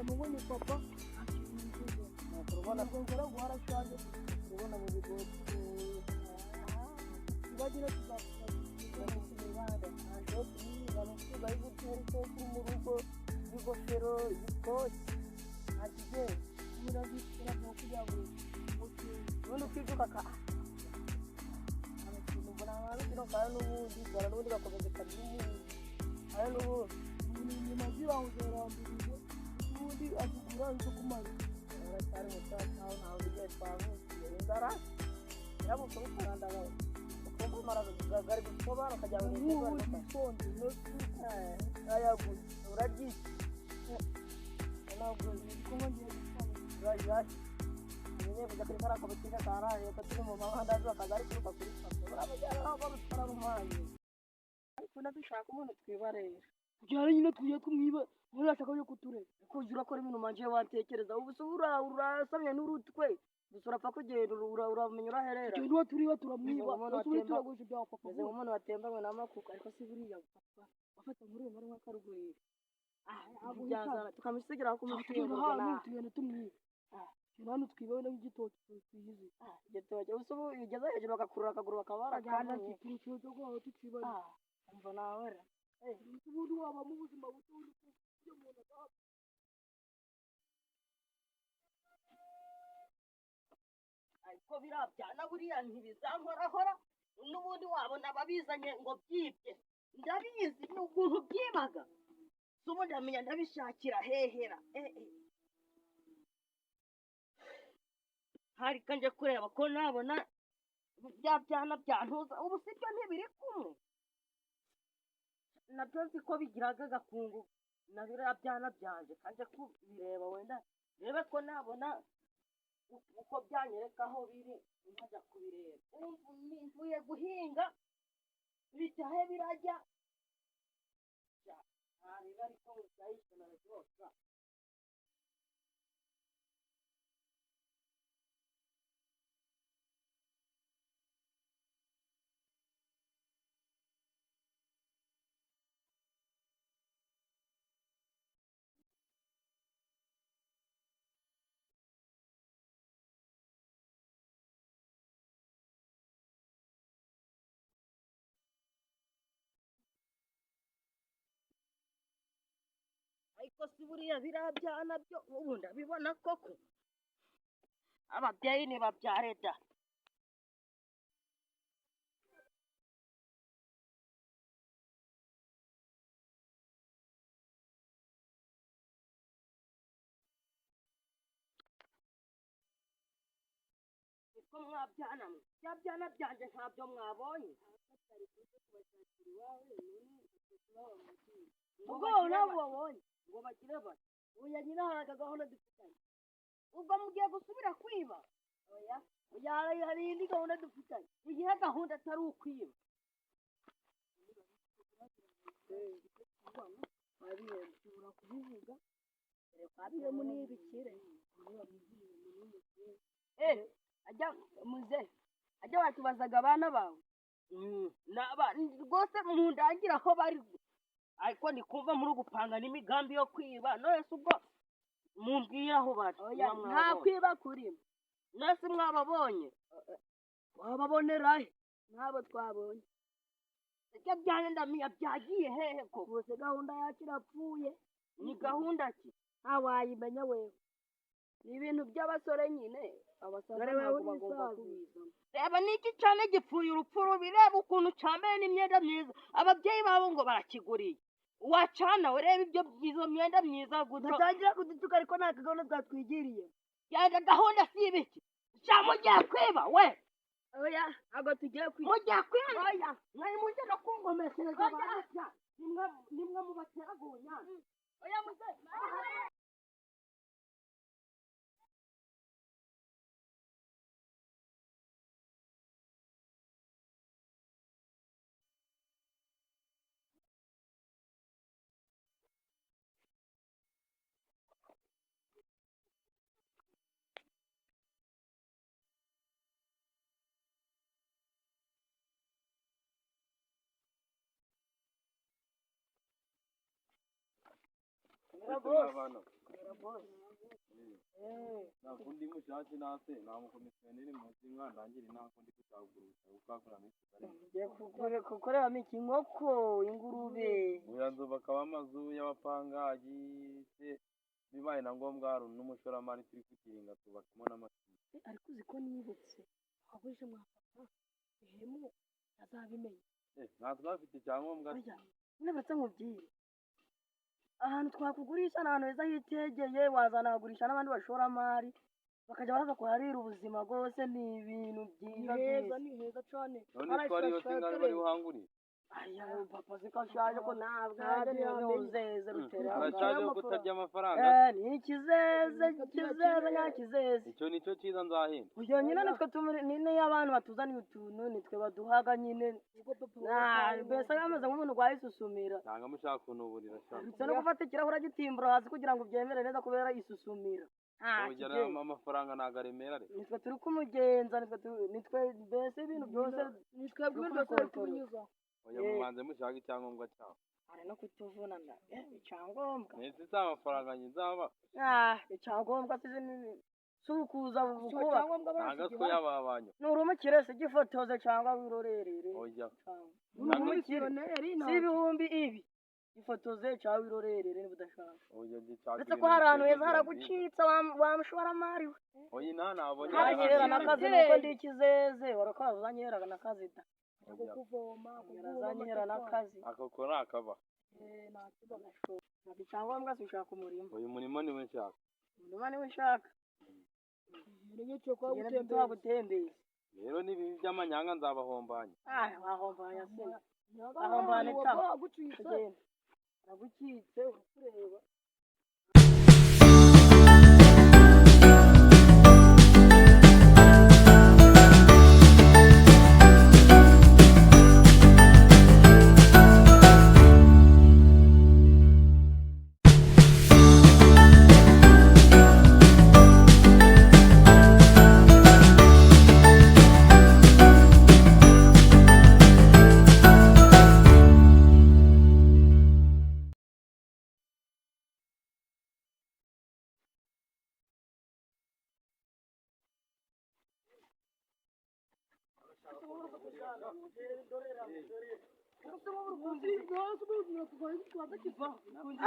mubonye papa akimwifuza urabona ko ngora guharashaje urabona mu bigori bagira tuzafata n'ibanda ando n'ibana bari gutera ko mu rugo bigofero ibikoki akije murabikira mu kujyago ubundi kwiduka ka mbona abantu kandi n'ubundi bararundi bakomeza kabyini ari n'ubundi ni magira uzerambirije ubundi akigura cyo kumara aracyari mutaka naho bigiye twaho ndara yabo ko karandaba uko mara gari gusobara kajya mu gikonde no ayagu uragiye ntabwo kumwe ngiye gusanga niye bujakira ko bitika kara yo katiri mu mahanda zo kagari kuruka kuri pato barabajyana aho barutwara mu mwanya ariko ndabishaka umuntu twibarera kujyana nyine tuye kumwiba muri ashaka yo kuture kujura ko ibintu manje watekereza ubusubura urasamye n'urutwe busura pfa kugenda uramenyura herera cyo ndo turiba turamwiba turi turagusha bya papa umuntu watembanywe n'amakuka ariko si buriya papa afata muri mari wakarugurira abujyaza tukamisigira ko mutiyego na tugenda tumwiba none twibewe n'igitoki twiyize igitoki usubu igeze hejuru bakakurura akaguru bakabara kandi kituru cyo go tukibana umva nawe usubu waba mu buzima butundi cyo umuntu akaba ariko birabyana buriya ntibizankorahora n'ubundi wabona babizanye ngo byibye ndabizi n'ukuntu byibaga subu ndamenya ndabishakira hehera hari kanje kureba ko nabona byabyana byantuza ubu sibyo ntibiri kumwe nabyo nzi ko bigiraga gakungu nabira byana byanje kanje kubireba wenda rebe ko nabona uko byanyereka aho biri nkajya kubireba mvuye guhinga bitahe birajya hari bari ko byayishana rwose ariko si buriya birabyana byo ubu ndabibona koko ababyeyi nibabyare da ko mwabyana byabyana byanje ntabyo mwabonye ubwo nabo babonye ngo bagire bati uya nyina haraga gahunda dufitanye ubwo mugiye gusubira kwiba oya hari indi gahunda dufitanye igihe gahunda atari ukwiba ushobora kubivuga reka mu n'ibikire ajya muze ajya batubazaga abana bawe rwose mundangira aho bari ariko ndikumva muri gupanga n'imigambi yo kwiba none se ubwo mumbwira aho bari nta kwiba kurimo nase mwababonye wababonerahe ntabo twabonye icyo byane ndamenya byagiye hehe ko bose gahunda yacu irapfuye ni gahunda ki ntawayimenya wewe ni ibintu by'abasore nyine abasore ntabwo bagomba kubiza reba niki cyane gipfuye urupfu rubi reba ukuntu cyambaye n'imyenda myiza ababyeyi babo ngo barakiguriye wacana ureba ibyo byiza myenda myiza gutyo batangira kudutuka ariko nta gahunda twatwigiriye yanda gahunda si ibiki mugiye kwiba we oya ntabwo tugiye kwiba mugiye kwiba oya mwari mujye no kungomeshereza barashya nimwe mu bateragunya oya muze Bravo. nakundi mushaki nase namukomisiyoneri munsi nkandangire nakundi kuzagurisha ukakora ngiye gukoreramo inkoko ingurube oya nzubakaba amazu y'abapangayi se bibaye na ngombwa hari n'umushoramari turi kukiringa tubakamo n'amashuri ariko uzi ko nibutse wabuje mwapapa ihemu azabimenya natwe bafite icyangombwa nabatse nkubwire ahantu twakugurisha n'ahantu heza hitegeye wazana kugurisha n'abandi bashoramari bakajya baza kuharira ubuzima rwose ni ibintu byiza ni heza cyane none twari yose ngari bari buhangurire aya papa zikashaje ko ntabwo uzeze rutera arashaje ko kutarya amafaranga ni ikizeze nka kizeze icyo nicyo cyiza nzahenda uyo nyine nitwe nine y'abantu batuzaniye utuntu nitwe baduhaga nyine mbese bameze nk'umuntu rwayisusumira ntabwo mushaka kunuburira shaka ndetse no gufata ikirahure agitimbura hasi kugira ngo ubyemere neza kubera isusumira ugera amafaranga ntabwo aremera nitwe turi kumugenza nitwe mbese ibintu byose nitwe byose tubinyuza oya mubanze mushaka icyangombwa cyawe ari no kutuvunana icyangombwa nese za amafaranga nyizaba icyangombwa si ukuza kuba ntabwo siko yababanyu nurumukire se gifotoze cyangwa wirorerere oya si ibihumbi ibi ifotoze cyangwa wirorerere niba udashaka oya gishaka uretse ko hari ahantu heza haragucitse wa mushoramari we oya ntabonye haracyera n'akazi nuko ndi ikizeze warakaza uzanyera n'akazi da kuvoma uzanyera n'akazi ako ko nakaba ntabwo icyangombwa se ushaka umurimo uyu murimo niwe nshaka umurimo niwe ushaka gutembera rero n'ibibi by'amanyanga nzabahombanya wahombanya se wahombanya itaha agucitse ureba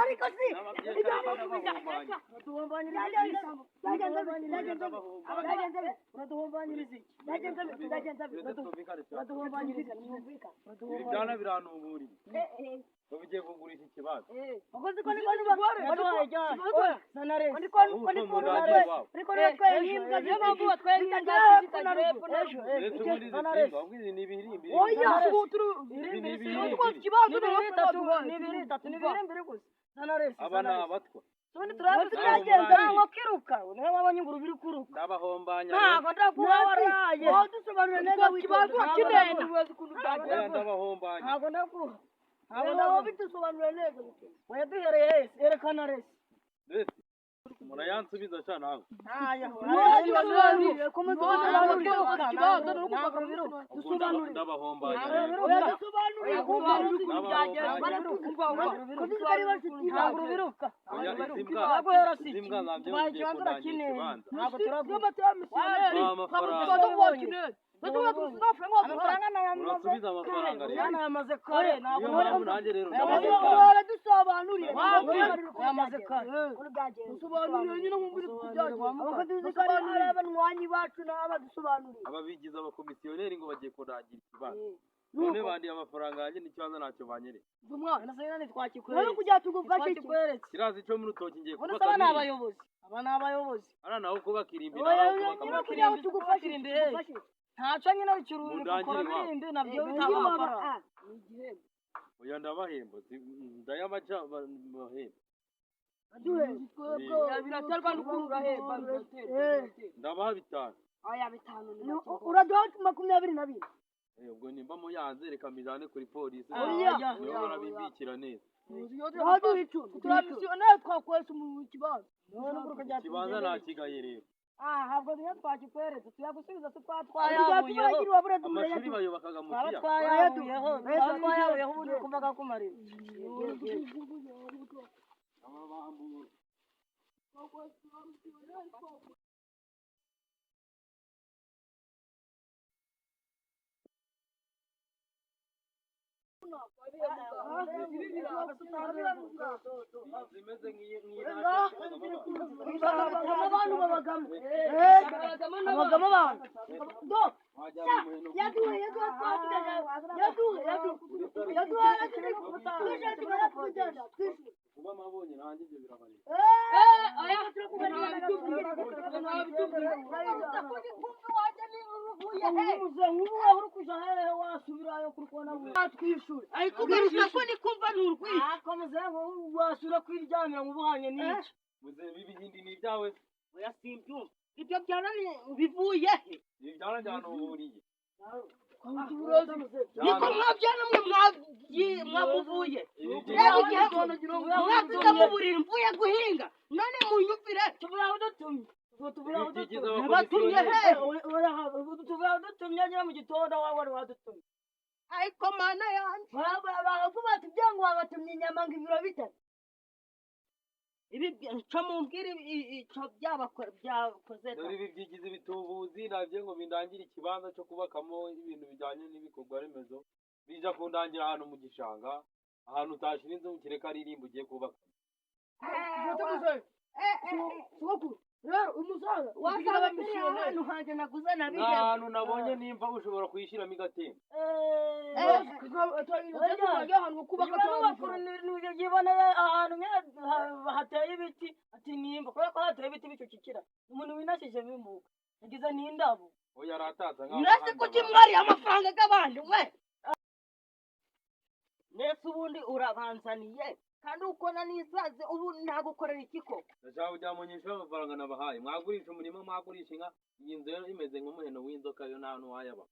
ariko si ibyana biranuburiye ugiye kugurisha ikibazo aba ni abatwa turagenda ngo kiruka niwe wabonye ingurube iri kuruka ndabahombanya ntabwo ndaguha waraye dusobanura neza ikibazo kinene ndabahombanya ntabwo ndaguha ntabwo bidusobanura neza oya duhereye hese erekana rese murayansubiza sha nawe ndabahombanya urasubiza amafaranga rero yamaze kare ntabwo nanjye rero dusobanuriye yamaze kare dusobanuriye nyine mu mbiri dusobanuriye abanywanyi bacu n'abadusobanuriye ababigize abakomisiyoneri ngo bagiye kurangira ikibazo none bandiye amafaranga yanjye n'ikibazo ntacyo banyereye umwana se nani twakikweretse kugira tugufashe ikweretse kirazi cyo mu rutoki ngiye kubaka aba n'abayobozi ara naho kubakira imbere naho kugira ngo tugufashe imbere ntacyo nyine ukora birinde nabyo bitanga amafaranga oya ndabahemba ndayamaca bahemba biraterwa n'ukuntu urahemba ndabaha 5 oya 5 uraduha 22 ubwo nimba muyanze reka mbijane kuri polisi oya niyo barabibikira neza turabisiyoneri twakwese mu kibanza ikibanza nakigaye rero ntabwo niyo twakikweretse tuyagusubiza se twayabuyeho amashuri bayubakaga mu kiyaga twayabuyeho ubundi kuvaga kumarira zimeze abantu babagamo abagamo abantu kuba amabonye nanjye ibyo birabareba wasubira kwiryamira mu buhanye n'iki muze bibindi ni ibyawe oya simbyumva ibyo byananiye bivuye he ibi byaranjyana uburiye niko mwabyana mwe mwamuvuye rero igihe mwavuze mu buriri mvuye guhinga none munyumvire tuburaho dutumye batumye he tuburaho dutumye nyine mu gitondo wari wadutumye ariko mana yanjye baravuga ati byango wabatumye inyama ngo ibiro bitatu ibi cyo mumbwire icyo byakoze dore ibi byigize ibitubuzi nabyo ngo bindangire ikibanza cyo kubakamo ibintu bijyanye n'ibikorwa remezo bija kundangira ahantu mu gishanga ahantu utashira inzu kireka aririmba ugiye kubaka rero umusaza wasanga turi ahantu hanjye naguze nabije ahantu nabonye nimba ushobora kuyishyiramo igatemba yiboneye ahantu hateye ibiti ati nimba kubera ko hateye ibiti bicucikira umuntu winashije bimuka yagize n'indabo oya aratatsa mwese kuki mwariye amafaranga y'abandi mwe mbese ubundi urabanzaniye kandi ukona n'isazi ubu nagukorera iki koko ndashaka kujya munyisha amafaranga nabahaye mwagurisha umurima mwagurisha inka iyi nzu rero imeze nk'umuheno w'inzoka yo nta hantu wayaba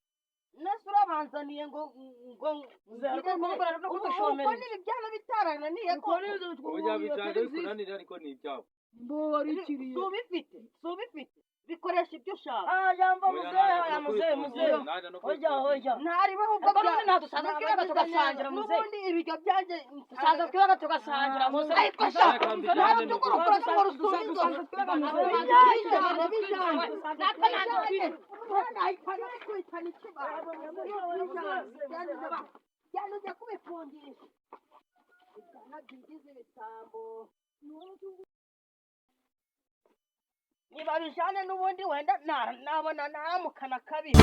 nese urabanzaniye ngo uko n'ibyana bitarananiye ko ujya bicaje bikunanira ariko ni ibyabo subifite bikoresha ibyo ushaka jambo muzehe hoja ntariho ubwo dusanzwe twibaga tugasangira muzehe n'ubundi ibiryo byanjye dusanzwe twibaga tugasangira muzehe ariko shaka ntabwo dukora ngo rusubizo cyane ujya kubifungisha ibyana byigize ibisambo niba bijane n'ubundi wenda nabona naramukana kabiri